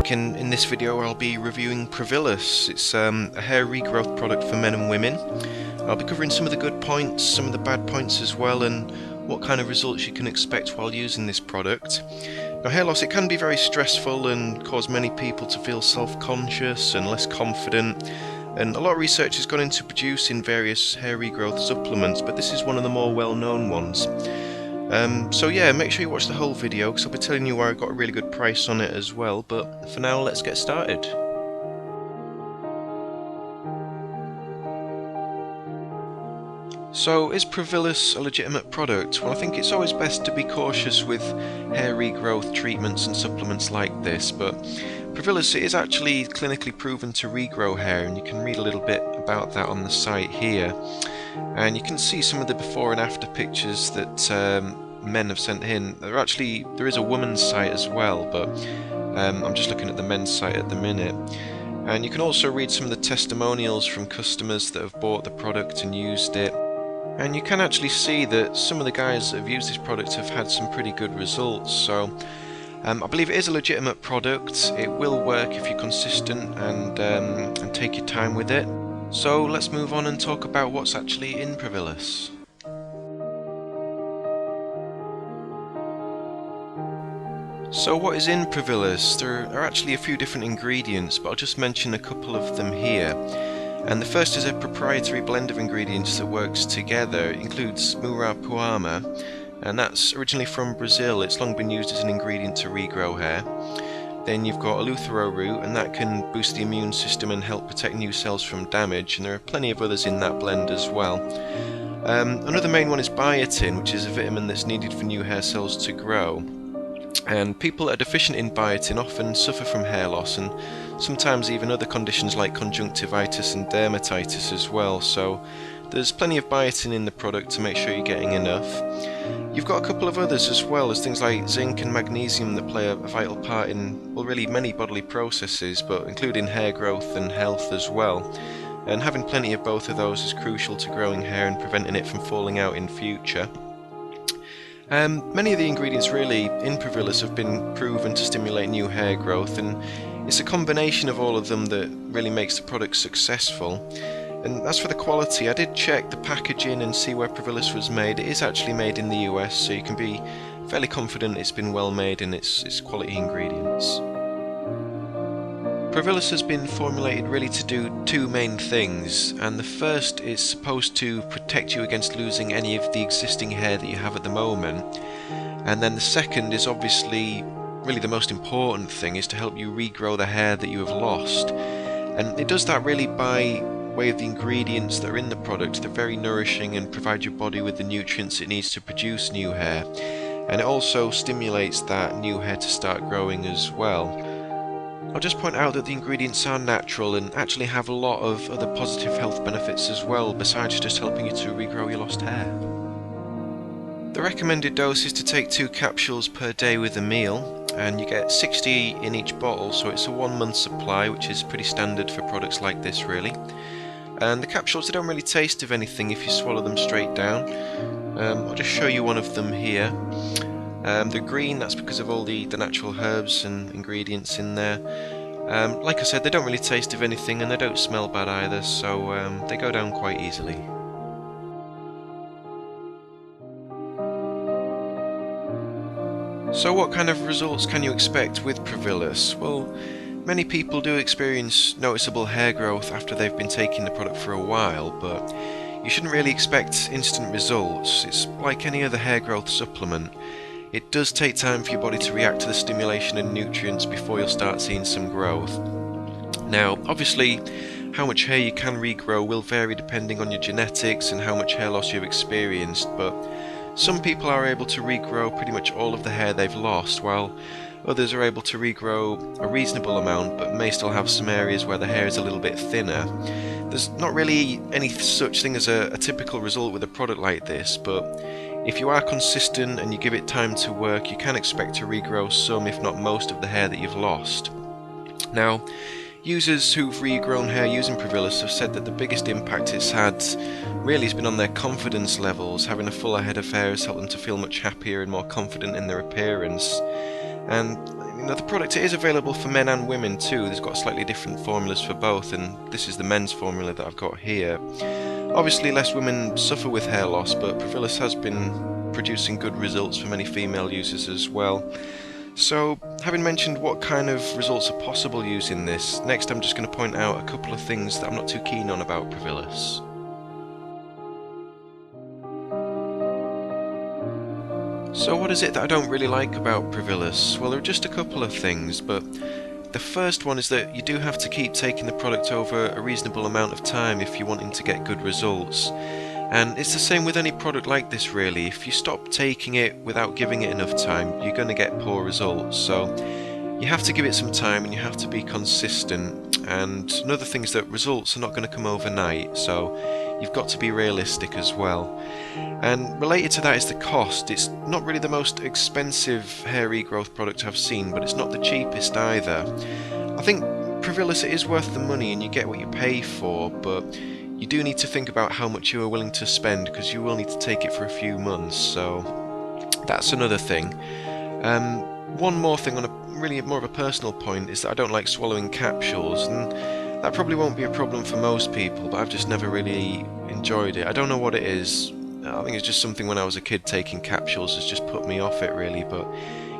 back, and in this video I'll be reviewing Provillus. It's a hair regrowth product for men and women. I'll be covering some of the good points, some of the bad points as well, and what kind of results you can expect while using this product. Now, hair loss, it can be very stressful and cause many people to feel self-conscious and less confident, and a lot of research has gone into producing various hair regrowth supplements, but this is one of the more well-known ones. So yeah, make sure you watch the whole video because I'll be telling you why I got a really good price on it as well, but for now let's get started. So, is Provillus a legitimate product? Well, I think it's always best to be cautious with hair regrowth treatments and supplements like this, but Provillus is actually clinically proven to regrow hair, and you can read a little bit about that on the site here. And you can see some of the before and after pictures that men have sent in. There is a woman's site as well, but I'm just looking at the men's site at the minute. And you can also read some of the testimonials from customers that have bought the product and used it. And you can actually see that some of the guys that have used this product have had some pretty good results. So I believe it is a legitimate product. It will work if you're consistent and take your time with it. So let's move on and talk about what's actually in Provillus. So what is in Provillus? There are actually a few different ingredients, but I'll just mention a couple of them here. And the first is a proprietary blend of ingredients that works together. It includes Muirapuama, and that's originally from Brazil. It's long been used as an ingredient to regrow hair. Then you've got Eleuthero root, and that can boost the immune system and help protect new cells from damage, and there are plenty of others in that blend as well. Another main one is biotin, which is a vitamin that's needed for new hair cells to grow. And people that are deficient in biotin often suffer from hair loss, and sometimes even other conditions like conjunctivitis and dermatitis as well. So there's plenty of biotin in the product to make sure you're getting enough. You've got a couple of others as well, as things like zinc and magnesium that play a vital part in, well, really many bodily processes, but including hair growth and health as well. And having plenty of both of those is crucial to growing hair and preventing it from falling out in future. Many of the ingredients really in Provillus have been proven to stimulate new hair growth, and it's a combination of all of them that really makes the product successful. And as for the quality, I did check the packaging and see where Provillus was made. It is actually made in the US, so you can be fairly confident it's been well made in its quality ingredients. Provillus has been formulated really to do two main things, and the first is supposed to protect you against losing any of the existing hair that you have at the moment, and then the second is obviously really the most important thing, is to help you regrow the hair that you have lost. And it does that really by way of the ingredients that are in the product. They're very nourishing and provide your body with the nutrients it needs to produce new hair, and it also stimulates that new hair to start growing as well. I'll just point out that the ingredients are natural and actually have a lot of other positive health benefits as well, besides just helping you to regrow your lost hair. The recommended dose is to take 2 capsules per day with a meal, and you get 60 in each bottle, so it's a 1-month supply, which is pretty standard for products like this really. And the capsules, they don't really taste of anything if you swallow them straight down. I'll just show you one of them here. They're green, that's because of all the natural herbs and ingredients in there. Like I said, they don't really taste of anything and they don't smell bad either, so they go down quite easily. So what kind of results can you expect with Provillus? Well, many people do experience noticeable hair growth after they've been taking the product for a while, but you shouldn't really expect instant results. It's like any other hair growth supplement. It does take time for your body to react to the stimulation and nutrients before you'll start seeing some growth. Now, obviously, how much hair you can regrow will vary depending on your genetics and how much hair loss you've experienced, but some people are able to regrow pretty much all of the hair they've lost, while others are able to regrow a reasonable amount but may still have some areas where the hair is a little bit thinner. There's not really any such thing as a typical result with a product like this, but if you are consistent and you give it time to work, you can expect to regrow some, if not most, of the hair that you've lost. Now, users who've regrown hair using Provillus have said that the biggest impact it's had really has been on their confidence levels. Having a fuller head of hair has helped them to feel much happier and more confident in their appearance. And Now the product is available for men and women too. There's got slightly different formulas for both, and this is the men's formula that I've got here. Obviously less women suffer with hair loss, but Provillus has been producing good results for many female users as well. So, having mentioned what kind of results are possible using this, next I'm just going to point out a couple of things that I'm not too keen on about Provillus. So what is it that I don't really like about Provillus? Well, there are just a couple of things, but the first one is that you do have to keep taking the product over a reasonable amount of time if you're wanting to get good results. And it's the same with any product like this really. If you stop taking it without giving it enough time, you're going to get poor results. So you have to give it some time and you have to be consistent. And another thing is that results are not going to come overnight, so you've got to be realistic as well. And related to that is the cost. It's not really the most expensive hair regrowth product I've seen, but it's not the cheapest either. I think Provillus is worth the money and you get what you pay for, but you do need to think about how much you are willing to spend, because you will need to take it for a few months, so that's another thing. One more thing on a really more of a personal point is that I don't like swallowing capsules, and that probably won't be a problem for most people, but I've just never really enjoyed it. I don't know what it is. I think it's just something when I was a kid taking capsules has just put me off it really, but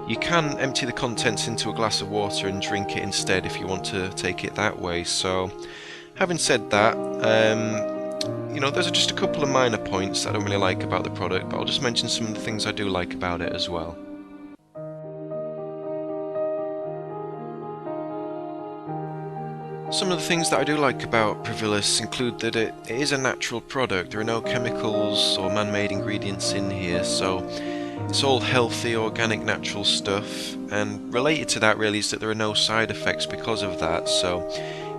you can empty the contents into a glass of water and drink it instead if you want to take it that way. So having said that, you know, those are just a couple of minor points that I don't really like about the product, but I'll just mention some of the things I do like about it as well. Some of the things that I do like about Provillus include that it is a natural product. There are no chemicals or man-made ingredients in here, so it's all healthy, organic, natural stuff. And related to that really is that there are no side effects because of that, so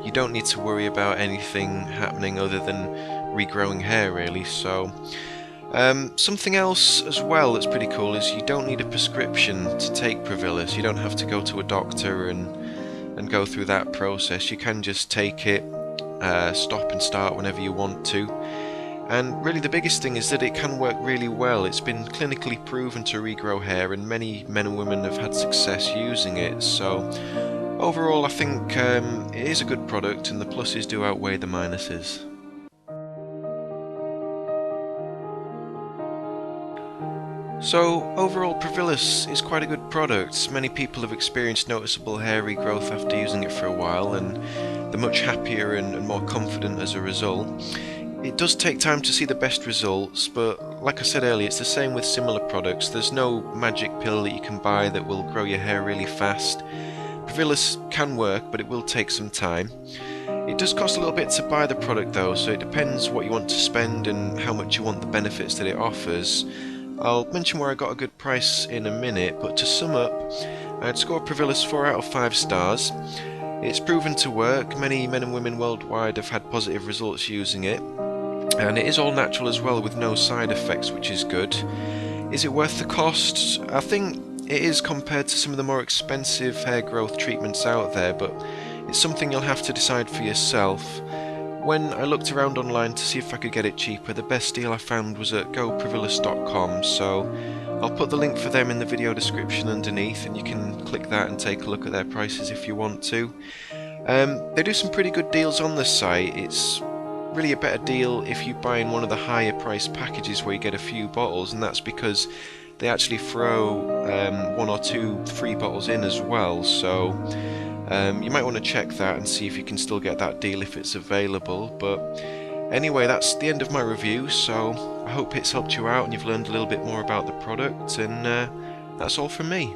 you don't need to worry about anything happening other than regrowing hair really. So something else as well that's pretty cool is you don't need a prescription to take Provillus. You don't have to go to a doctor and go through that process. You can just take it, stop and start whenever you want to. And really the biggest thing is that it can work really well. It's been clinically proven to regrow hair, and many men and women have had success using it. So overall I think it is a good product, and the pluses do outweigh the minuses. So overall Provillus is quite a good product. Many people have experienced noticeable hair regrowth after using it for a while, and they're much happier and more confident as a result. It does take time to see the best results, but like I said earlier, it's the same with similar products. There's no magic pill that you can buy that will grow your hair really fast. Provillus can work, but it will take some time. It does cost a little bit to buy the product though, so it depends what you want to spend and how much you want the benefits that it offers. I'll mention where I got a good price in a minute, but to sum up, I'd score Provillus 4 out of 5 stars. It's proven to work. Many men and women worldwide have had positive results using it, and it is all natural as well with no side effects, which is good. Is it worth the cost? I think it is compared to some of the more expensive hair growth treatments out there, but it's something you'll have to decide for yourself. When I looked around online to see if I could get it cheaper, the best deal I found was at goprovillus.com, so I'll put the link for them in the video description underneath, and you can click that and take a look at their prices if you want to. They do some pretty good deals on the site. It's really a better deal if you buy in one of the higher priced packages where you get a few bottles, and that's because they actually throw 1 or 2 free bottles in as well, so you might want to check that and see if you can still get that deal if it's available. But anyway, that's the end of my review, so I hope it's helped you out and you've learned a little bit more about the product, and that's all from me.